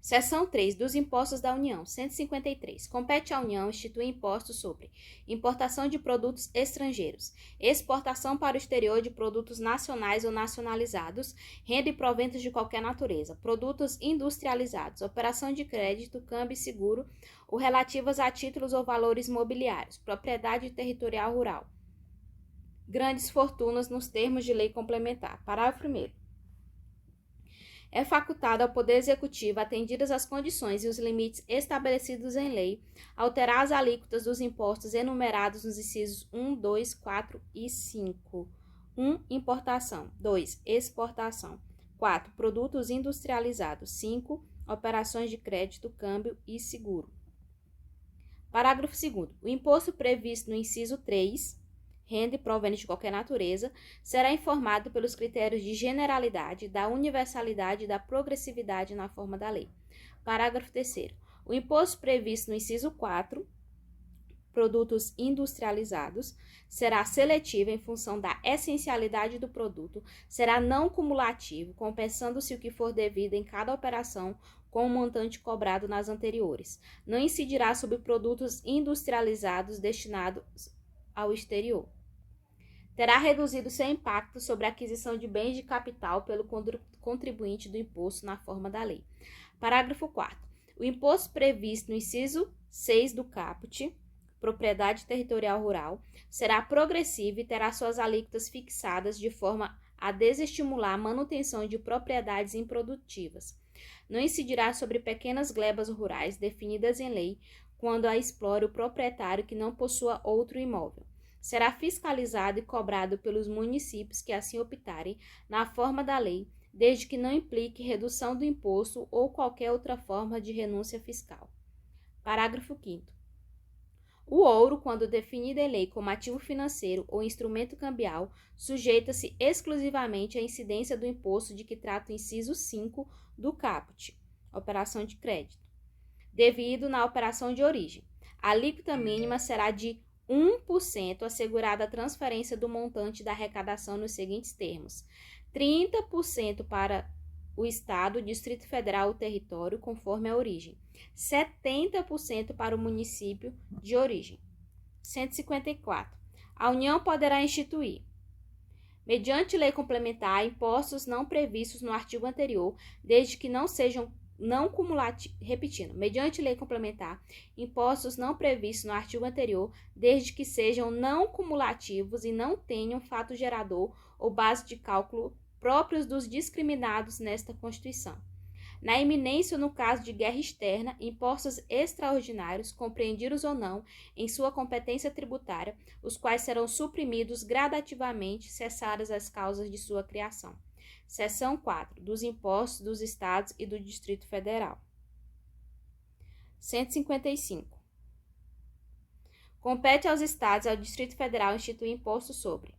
Seção 3 dos Impostos da União, 153. Compete à União instituir impostos sobre importação de produtos estrangeiros, exportação para o exterior de produtos nacionais ou nacionalizados, renda e proventos de qualquer natureza, produtos industrializados, operação de crédito, câmbio e seguro, ou relativas a títulos ou valores mobiliários, propriedade territorial rural, grandes fortunas nos termos de lei complementar. Parágrafo 1º. É facultado ao Poder Executivo, atendidas as condições e os limites estabelecidos em lei, alterar as alíquotas dos impostos enumerados nos incisos 1, 2, 4 e 5. 1. Importação. 2. Exportação. 4. Produtos industrializados. 5. Operações de crédito, câmbio e seguro. Parágrafo 2º. O imposto previsto no inciso 3, renda e provenientes de qualquer natureza, será informado pelos critérios de generalidade, da universalidade e da progressividade na forma da lei. Parágrafo 3º. O imposto previsto no inciso 4, produtos industrializados, será seletivo em função da essencialidade do produto, será não cumulativo, compensando-se o que for devido em cada operação com o montante cobrado nas anteriores. Não incidirá sobre produtos industrializados destinados ao exterior. Terá reduzido seu impacto sobre a aquisição de bens de capital pelo contribuinte do imposto na forma da lei. Parágrafo 4º. O imposto previsto no inciso 6 do caput, propriedade territorial rural, será progressivo e terá suas alíquotas fixadas de forma a desestimular a manutenção de propriedades improdutivas. Não incidirá sobre pequenas glebas rurais definidas em lei quando a explore o proprietário que não possua outro imóvel. Será fiscalizado e cobrado pelos municípios que assim optarem na forma da lei, desde que não implique redução do imposto ou qualquer outra forma de renúncia fiscal. Parágrafo 5º. O ouro, quando definido em lei como ativo financeiro ou instrumento cambial, sujeita-se exclusivamente à incidência do imposto de que trata o inciso 5 do caput, operação de crédito, devido na operação de origem. A alíquota mínima será de 1%, assegurada a transferência do montante da arrecadação nos seguintes termos: 30% para o Estado, o Distrito Federal ou território, conforme a origem, 70% para o município de origem. 154. A União poderá instituir, mediante lei complementar, impostos não previstos no artigo anterior, desde que não sejam mediante lei complementar, impostos não previstos no artigo anterior, desde que sejam não cumulativos e não tenham fato gerador ou base de cálculo próprios dos discriminados nesta Constituição. Na iminência ou no caso de guerra externa, impostos extraordinários, compreendidos ou não em sua competência tributária, os quais serão suprimidos gradativamente, cessadas as causas de sua criação. Seção 4. Dos impostos dos Estados e do Distrito Federal. 155. Compete aos Estados e ao Distrito Federal instituir imposto sobre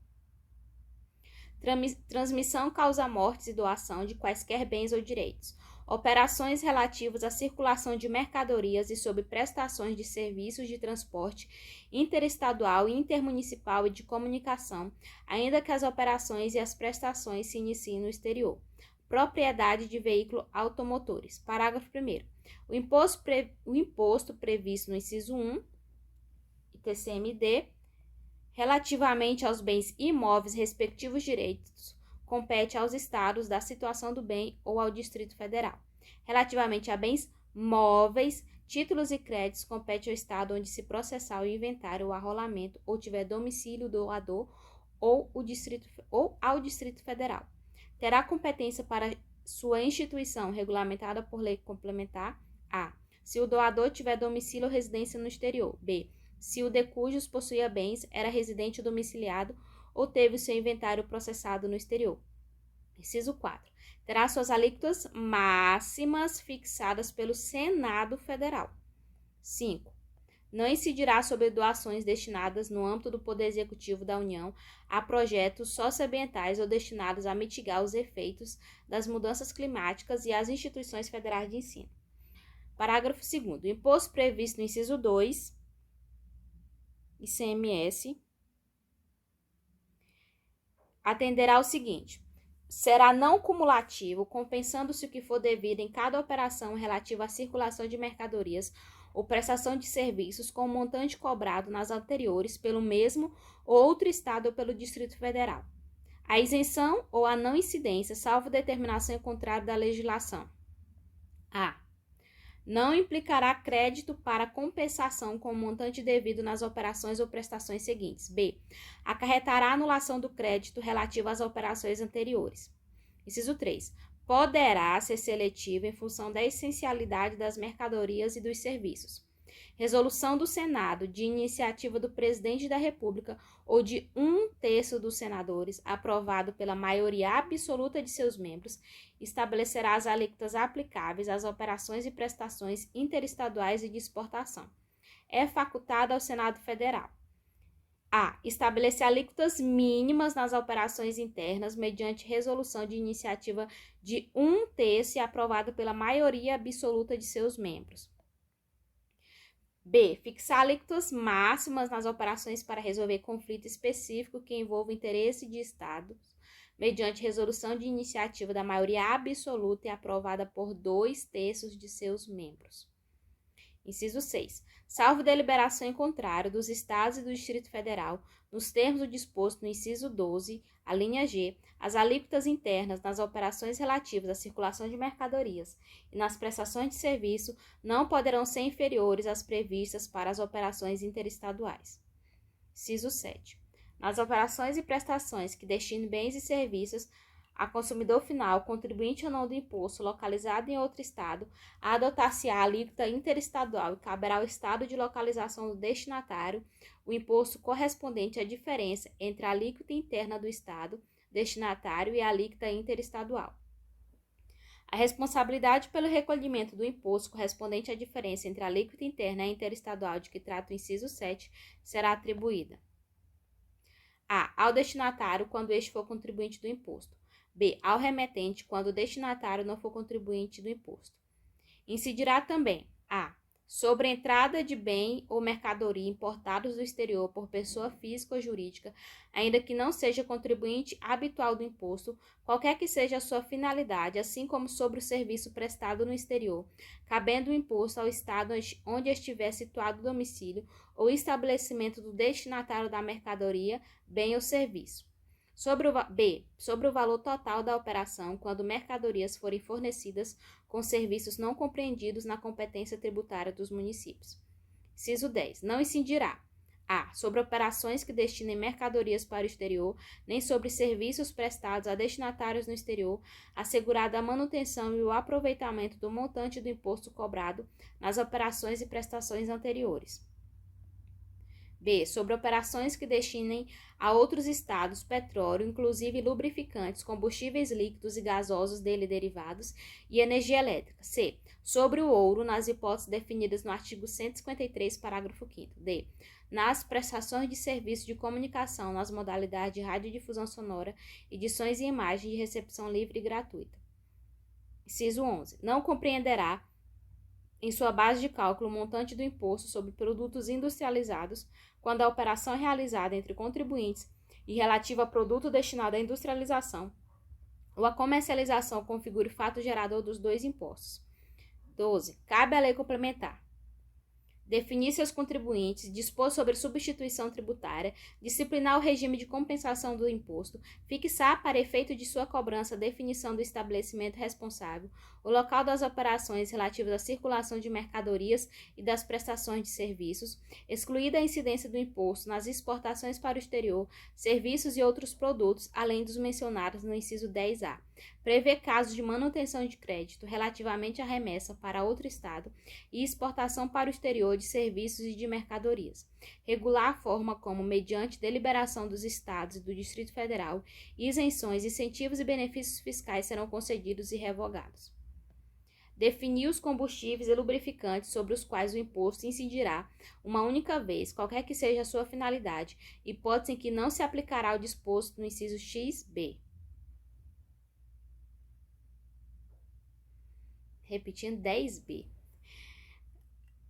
transmissão, causa-mortes e doação de quaisquer bens ou direitos, operações relativas à circulação de mercadorias e sobre prestações de serviços de transporte interestadual, intermunicipal e de comunicação, ainda que as operações e as prestações se iniciem no exterior. Propriedade de veículos automotores. Parágrafo 1º. O imposto previsto no inciso 1, TCMD, relativamente aos bens imóveis respectivos direitos, compete aos estados da situação do bem ou ao Distrito Federal. Relativamente a bens móveis, títulos e créditos, compete ao estado onde se processar o inventário ou arrolamento ou tiver domicílio doador ou ao Distrito Federal. Terá competência para sua instituição regulamentada por lei complementar: a. Se o doador tiver domicílio ou residência no exterior; b. Se o de cujos possuía bens era residente domiciliado ou teve o seu inventário processado no exterior. Inciso 4. Terá suas alíquotas máximas fixadas pelo Senado Federal. 5. Não incidirá sobre doações destinadas no âmbito do Poder Executivo da União a projetos socioambientais ou destinados a mitigar os efeitos das mudanças climáticas e às instituições federais de ensino. Parágrafo 2º. O imposto previsto no inciso 2, ICMS, atenderá ao seguinte: será não cumulativo, compensando-se o que for devido em cada operação relativa à circulação de mercadorias ou prestação de serviços com o montante cobrado nas anteriores pelo mesmo ou outro Estado ou pelo Distrito Federal. A isenção ou a não incidência, salvo determinação em contrário da legislação. A. Não implicará crédito para compensação com o montante devido nas operações ou prestações seguintes. B. Acarretará anulação do crédito relativo às operações anteriores. Inciso 3. Poderá ser seletivo em função da essencialidade das mercadorias e dos serviços. Resolução do Senado, de iniciativa do Presidente da República ou de 1/3 dos senadores, aprovado pela maioria absoluta de seus membros, estabelecerá as alíquotas aplicáveis às operações e prestações interestaduais e de exportação. É facultado ao Senado Federal: a. Estabelecer alíquotas mínimas nas operações internas mediante resolução de iniciativa de 1/3 e aprovada pela maioria absoluta de seus membros. B. Fixar alíquotas máximas nas operações para resolver conflito específico que envolva interesse de Estados, mediante resolução de iniciativa da maioria absoluta e aprovada por 2/3 de seus membros. Inciso 6. Salvo deliberação em contrário dos Estados e do Distrito Federal, nos termos do disposto no inciso 12, a linha G, as alíquotas internas nas operações relativas à circulação de mercadorias e nas prestações de serviço não poderão ser inferiores às previstas para as operações interestaduais. Inciso 7. Nas operações e prestações que destinem bens e serviços a consumidor final, contribuinte ou não do imposto, localizado em outro Estado, adotar-se-á a alíquota interestadual e caberá ao Estado de localização do destinatário o imposto correspondente à diferença entre a alíquota interna do Estado destinatário e a alíquota interestadual. A responsabilidade pelo recolhimento do imposto correspondente à diferença entre a alíquota interna e a interestadual de que trata o inciso 7 será atribuída: a. Ao destinatário, quando este for contribuinte do imposto. B. Ao remetente, quando o destinatário não for contribuinte do imposto. Incidirá também: a. Sobre a entrada de bem ou mercadoria importados do exterior por pessoa física ou jurídica, ainda que não seja contribuinte habitual do imposto, qualquer que seja a sua finalidade, assim como sobre o serviço prestado no exterior, cabendo o imposto ao Estado onde estiver situado o domicílio ou estabelecimento do destinatário da mercadoria, bem ou serviço. Sobre o valor total da operação, quando mercadorias forem fornecidas com serviços não compreendidos na competência tributária dos municípios. Inciso 10. Não incidirá: a. Sobre operações que destinem mercadorias para o exterior, nem sobre serviços prestados a destinatários no exterior, assegurada a manutenção e o aproveitamento do montante do imposto cobrado nas operações e prestações anteriores. B. Sobre operações que destinem a outros estados petróleo, inclusive lubrificantes, combustíveis líquidos e gasosos dele derivados e energia elétrica. C. Sobre o ouro, nas hipóteses definidas no artigo 153, parágrafo 5º. D. Nas prestações de serviço de comunicação nas modalidades de radiodifusão sonora, edições e imagens de recepção livre e gratuita. Inciso 11. Não compreenderá em sua base de cálculo o montante do imposto sobre produtos industrializados quando a operação é realizada entre contribuintes e relativa a produto destinado à industrialização ou à comercialização configure fato gerador dos dois impostos. 12. Cabe à lei complementar definir seus contribuintes, dispor sobre substituição tributária, disciplinar o regime de compensação do imposto, fixar para efeito de sua cobrança a definição do estabelecimento responsável, o local das operações relativas à circulação de mercadorias e das prestações de serviços, excluída a incidência do imposto nas exportações para o exterior, serviços e outros produtos, além dos mencionados no inciso 10A. Prevê casos de manutenção de crédito relativamente à remessa para outro Estado e exportação para o exterior de serviços e de mercadorias. Regular a forma como, mediante deliberação dos Estados e do Distrito Federal, isenções, incentivos e benefícios fiscais serão concedidos e revogados. Definir os combustíveis e lubrificantes sobre os quais o imposto incidirá uma única vez, qualquer que seja a sua finalidade, hipótese em que não se aplicará o disposto no inciso X-B. Repetindo, 10B.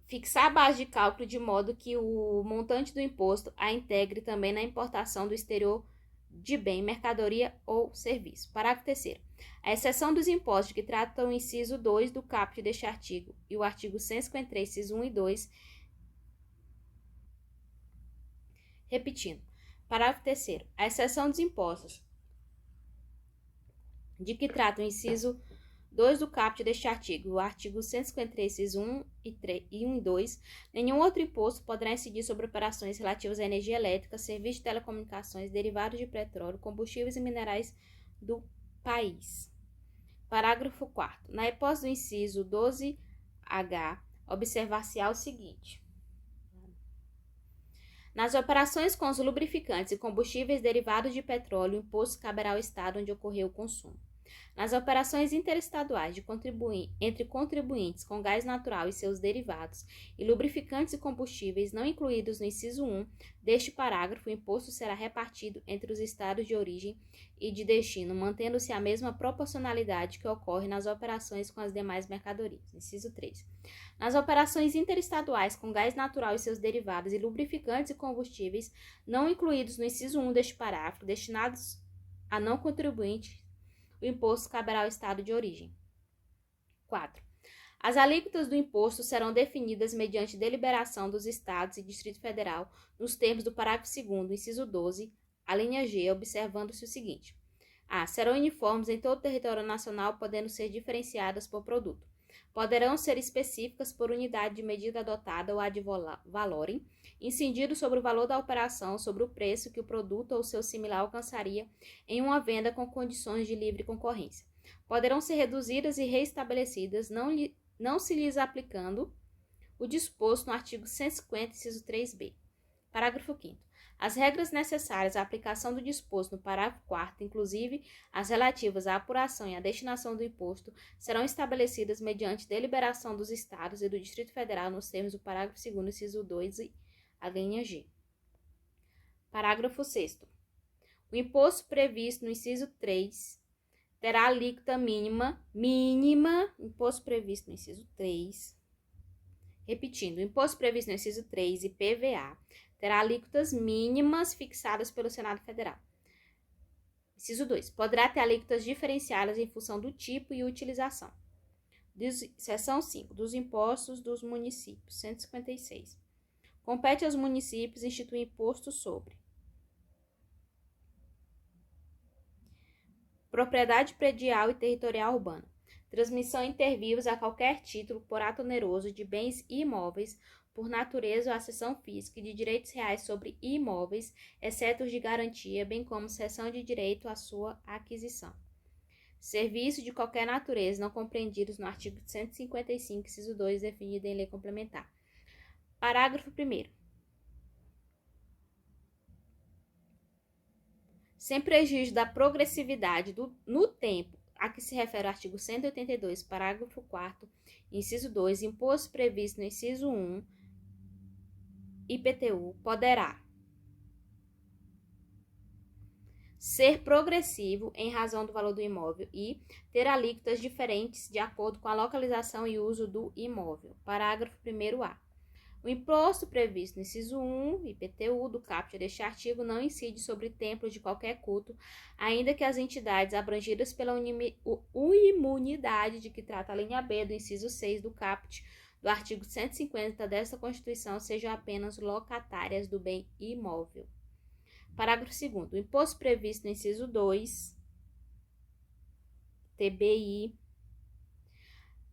Fixar a base de cálculo de modo que o montante do imposto a integre também na importação do exterior de bem, mercadoria ou serviço. Parágrafo 3º. A exceção dos impostos de que trata o inciso 2 do caput deste artigo e o artigo 153, inciso 1 e 2. Repetindo. Parágrafo 3º. A exceção dos impostos de que trata o inciso 2 do caput deste artigo, o artigo 153, inciso 1 e 2, nenhum outro imposto poderá incidir sobre operações relativas à energia elétrica, serviços de telecomunicações, derivados de petróleo, combustíveis e minerais do país. Parágrafo 4º. Na hipótese do inciso 12H, observar-se-á o seguinte: nas operações com os lubrificantes e combustíveis derivados de petróleo, o imposto caberá ao estado onde ocorreu o consumo. Nas operações interestaduais entre contribuintes com gás natural e seus derivados e lubrificantes e combustíveis não incluídos no inciso 1 deste parágrafo, o imposto será repartido entre os estados de origem e de destino, mantendo-se a mesma proporcionalidade que ocorre nas operações com as demais mercadorias. Inciso 3. Nas operações interestaduais com gás natural e seus derivados e lubrificantes e combustíveis não incluídos no inciso 1 deste parágrafo, destinados a não contribuinte, o imposto caberá ao estado de origem. 4. As alíquotas do imposto serão definidas mediante deliberação dos estados e Distrito Federal nos termos do parágrafo 2º, inciso 12, a linha G, observando-se o seguinte: a. Serão uniformes em todo o território nacional, podendo ser diferenciadas por produto. Poderão ser específicas por unidade de medida adotada ou ad valorem, incidindo sobre o valor da operação, sobre o preço que o produto ou seu similar alcançaria em uma venda com condições de livre concorrência. Poderão ser reduzidas e reestabelecidas, não se lhes aplicando o disposto no artigo 150, inciso 3b. Parágrafo 5º. As regras necessárias à aplicação do disposto no parágrafo 4º, inclusive as relativas à apuração e à destinação do imposto, serão estabelecidas mediante deliberação dos Estados e do Distrito Federal nos termos do parágrafo 2º, inciso 2 e a linha G. Parágrafo 6º. O imposto previsto no inciso 3 terá alíquota mínima, imposto previsto no inciso 3. Repetindo, o imposto previsto no inciso 3 e PVA terá alíquotas mínimas fixadas pelo Senado Federal. Inciso 2. Poderá ter alíquotas diferenciadas em função do tipo e utilização. Seção 5. Dos impostos dos municípios. 156. Compete aos municípios instituir imposto sobre propriedade predial e territorial urbana, transmissão inter-vivos a qualquer título por ato oneroso de bens imóveis por natureza ou acessão física e de direitos reais sobre imóveis, exceto os de garantia, bem como cessão de direito à sua aquisição. Serviço de qualquer natureza não compreendidos no artigo 155, inciso 2, definido em lei complementar. Parágrafo 1º. Sem prejuízo da progressividade no tempo a que se refere o artigo 182, parágrafo 4º, inciso 2, imposto previsto no inciso 1, IPTU, poderá ser progressivo em razão do valor do imóvel e ter alíquotas diferentes de acordo com a localização e uso do imóvel. Parágrafo 1º-A. O imposto previsto no inciso 1, IPTU, do caput deste artigo não incide sobre templos de qualquer culto, ainda que as entidades abrangidas pela imunidade de que trata a linha B do inciso 6 do caput do artigo 150 desta Constituição sejam apenas locatárias do bem imóvel. Parágrafo 2º. O imposto previsto no inciso 2, TBI,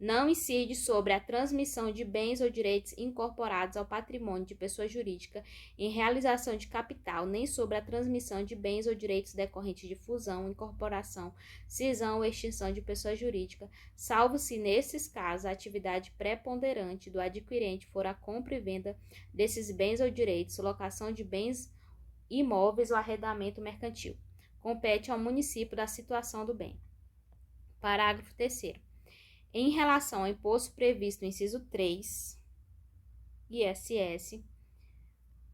não incide sobre a transmissão de bens ou direitos incorporados ao patrimônio de pessoa jurídica em realização de capital, nem sobre a transmissão de bens ou direitos decorrentes de fusão, incorporação, cisão ou extinção de pessoa jurídica, salvo se, nesses casos, a atividade preponderante do adquirente for a compra e venda desses bens ou direitos, locação de bens imóveis ou arrendamento mercantil. Compete ao município da situação do bem. Parágrafo 3º. Em relação ao imposto previsto no inciso 3, ISS,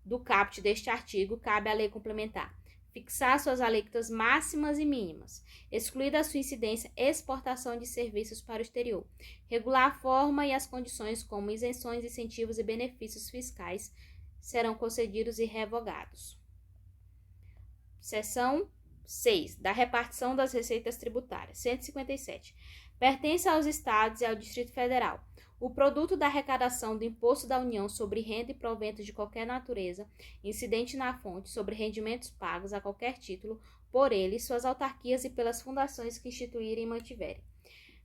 do caput deste artigo, cabe à lei complementar fixar suas alíquotas máximas e mínimas, excluída a sua incidência exportação de serviços para o exterior, regular a forma e as condições como isenções, incentivos e benefícios fiscais serão concedidos e revogados. Seção 6. Da repartição das receitas tributárias. 157. Pertence aos Estados e ao Distrito Federal. O produto da arrecadação do Imposto da União sobre renda e proventos de qualquer natureza, incidente na fonte sobre rendimentos pagos a qualquer título, por ele, suas autarquias e pelas fundações que instituírem e mantiverem.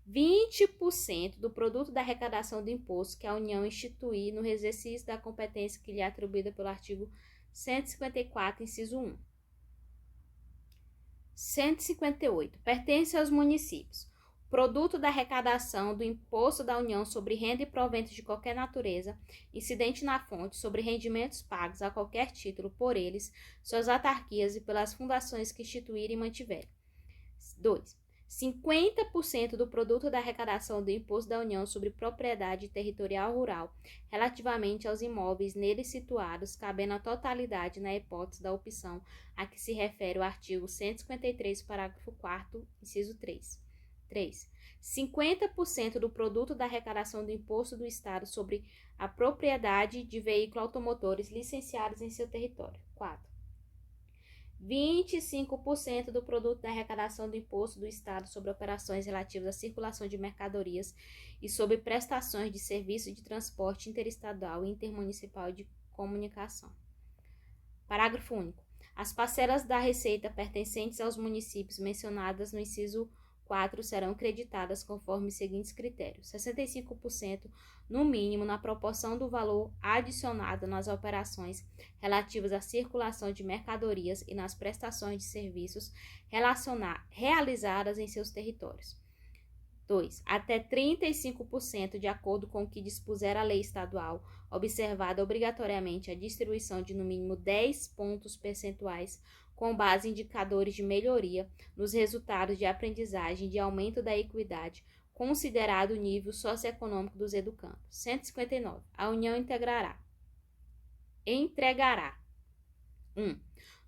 20% do produto da arrecadação do imposto que a União instituir no exercício da competência que lhe é atribuída pelo artigo 154, inciso 1. 158. Pertence aos municípios. Produto da arrecadação do Imposto da União sobre renda e proventos de qualquer natureza, incidente na fonte sobre rendimentos pagos a qualquer título por eles, suas autarquias e pelas fundações que instituírem e mantiverem. 2. 50% do produto da arrecadação do Imposto da União sobre propriedade territorial rural, relativamente aos imóveis neles situados, cabendo a totalidade na hipótese da opção a que se refere o artigo 153, parágrafo 4º, inciso 3. 3. 50% do produto da arrecadação do Imposto do Estado sobre a propriedade de veículos automotores licenciados em seu território. 4. 25% do produto da arrecadação do Imposto do Estado sobre operações relativas à circulação de mercadorias e sobre prestações de serviço de transporte interestadual e intermunicipal de comunicação. Parágrafo único. As parcelas da receita pertencentes aos municípios mencionadas no inciso 4 serão creditadas conforme os seguintes critérios: 65% no mínimo na proporção do valor adicionado nas operações relativas à circulação de mercadorias e nas prestações de serviços realizadas em seus territórios. 2. Até 35% de acordo com o que dispuser a lei estadual, observada obrigatoriamente a distribuição de no mínimo 10 pontos percentuais com base em indicadores de melhoria nos resultados de aprendizagem de aumento da equidade, considerado o nível socioeconômico dos educandos. 159. A União entregará 1.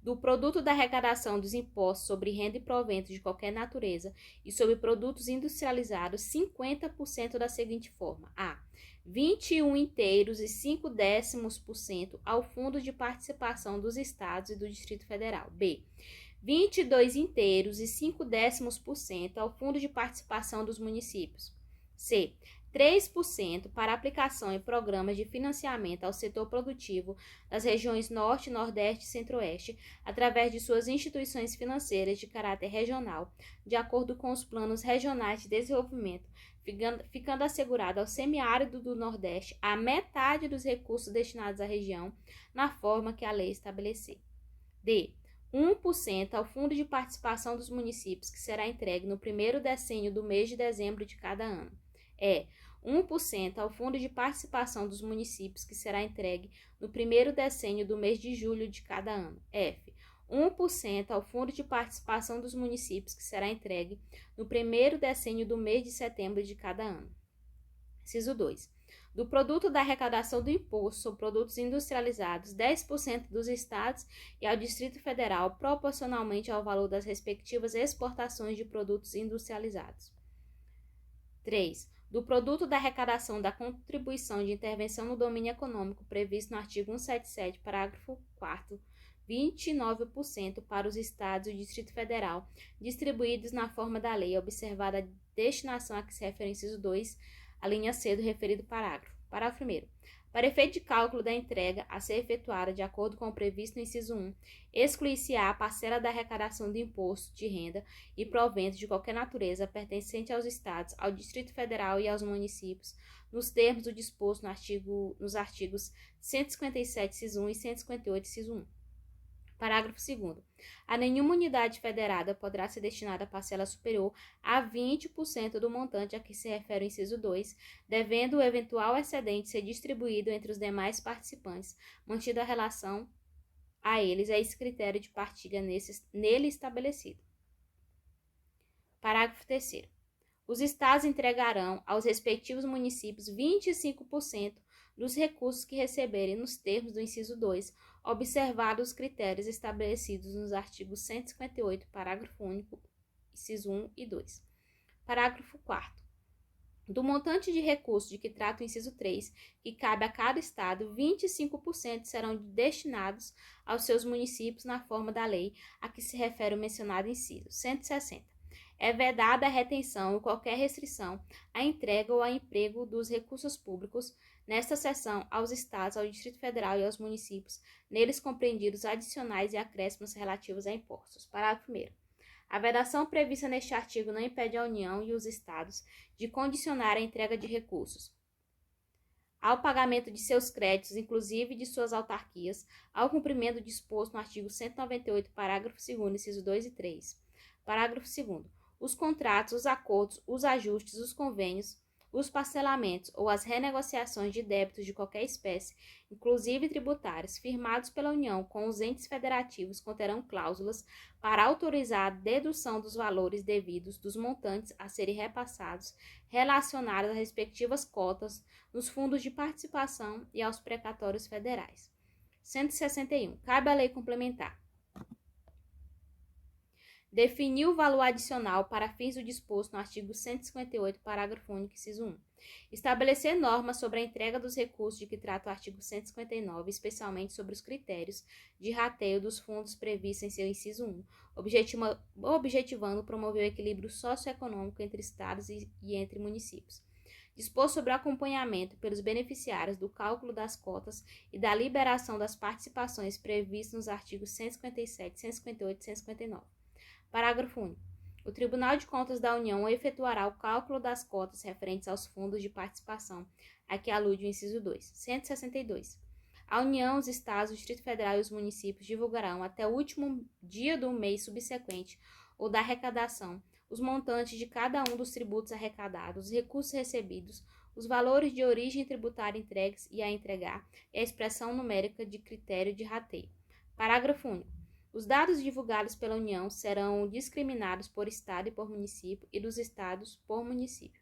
Do produto da arrecadação dos impostos sobre renda e proventos de qualquer natureza e sobre produtos industrializados, 50% da seguinte forma: a. 21 inteiros e 5/10% ao Fundo de Participação dos Estados e do Distrito Federal. B. 22 inteiros e 5/10% ao Fundo de Participação dos Municípios. C. 3% para aplicação em programas de financiamento ao setor produtivo das regiões Norte, Nordeste e Centro-Oeste, através de suas instituições financeiras de caráter regional, de acordo com os planos regionais de desenvolvimento, ficando assegurado ao semiárido do Nordeste a metade dos recursos destinados à região, na forma que a lei estabelecer. D. 1% ao Fundo de Participação dos Municípios, que será entregue no primeiro decênio do mês de dezembro de cada ano. E. 1% ao Fundo de Participação dos Municípios, que será entregue no primeiro decênio do mês de julho de cada ano. F. 1% ao Fundo de Participação dos Municípios, que será entregue no primeiro decênio do mês de setembro de cada ano. Inciso 2. Do produto da arrecadação do imposto sobre produtos industrializados, 10% dos estados e ao Distrito Federal, proporcionalmente ao valor das respectivas exportações de produtos industrializados. 3. Do produto da arrecadação da contribuição de intervenção no domínio econômico previsto no artigo 177, parágrafo 4º, 29% para os estados e o Distrito Federal, distribuídos na forma da lei, observada a destinação a que se refere o inciso 2, a linha C do referido parágrafo. Parágrafo 1º. Para efeito de cálculo da entrega a ser efetuada de acordo com o previsto no inciso 1, excluir-se-á a parcela da arrecadação do imposto de renda e proventos de qualquer natureza pertencente aos estados, ao Distrito Federal e aos municípios, nos termos do disposto nos artigos 157, inciso 1 e 158, inciso 1. Parágrafo 2º. A nenhuma unidade federada poderá ser destinada parcela superior a 20% do montante a que se refere o inciso 2, devendo o eventual excedente ser distribuído entre os demais participantes, mantida a relação a eles a esse critério de partilha nele estabelecido. Parágrafo 3º. Os estados entregarão aos respectivos municípios 25% dos recursos que receberem nos termos do inciso 2, observados os critérios estabelecidos nos artigos 158, parágrafo único, inciso 1 e 2. Parágrafo 4º. Do montante de recursos de que trata o inciso 3, que cabe a cada estado, 25% serão destinados aos seus municípios na forma da lei a que se refere o mencionado inciso. 160. É vedada a retenção ou qualquer restrição à entrega ou ao emprego dos recursos públicos nesta seção aos estados, ao Distrito Federal e aos municípios, neles compreendidos adicionais e acréscimos relativos a impostos. Parágrafo 1º. A vedação prevista neste artigo não impede a União e os Estados de condicionar a entrega de recursos ao pagamento de seus créditos, inclusive de suas autarquias, ao cumprimento do disposto no artigo 198, parágrafo 2º, inciso 2 e 3. Parágrafo 2º. Os contratos, os acordos, os ajustes, os convênios, os parcelamentos ou as renegociações de débitos de qualquer espécie, inclusive tributários, firmados pela União com os entes federativos conterão cláusulas para autorizar a dedução dos valores devidos dos montantes a serem repassados relacionados às respectivas cotas nos fundos de participação e aos precatórios federais. 161. Cabe à lei complementar definir o valor adicional para fins do disposto no artigo 158, parágrafo único, inciso 1. Estabelecer normas sobre a entrega dos recursos de que trata o artigo 159, especialmente sobre os critérios de rateio dos fundos previstos em seu inciso 1, objetivando promover o equilíbrio socioeconômico entre estados e entre municípios. Dispor sobre o acompanhamento pelos beneficiários do cálculo das cotas e da liberação das participações previstos nos artigos 157, 158 e 159. Parágrafo único. O Tribunal de Contas da União efetuará o cálculo das cotas referentes aos fundos de participação a que alude o inciso 2. 162. A União, os Estados, o Distrito Federal e os municípios divulgarão até o último dia do mês subsequente ou da arrecadação os montantes de cada um dos tributos arrecadados, os recursos recebidos, os valores de origem tributária entregues e a entregar e a expressão numérica de critério de rateio. Parágrafo único. Os dados divulgados pela União serão discriminados por estado e por município e dos estados por município.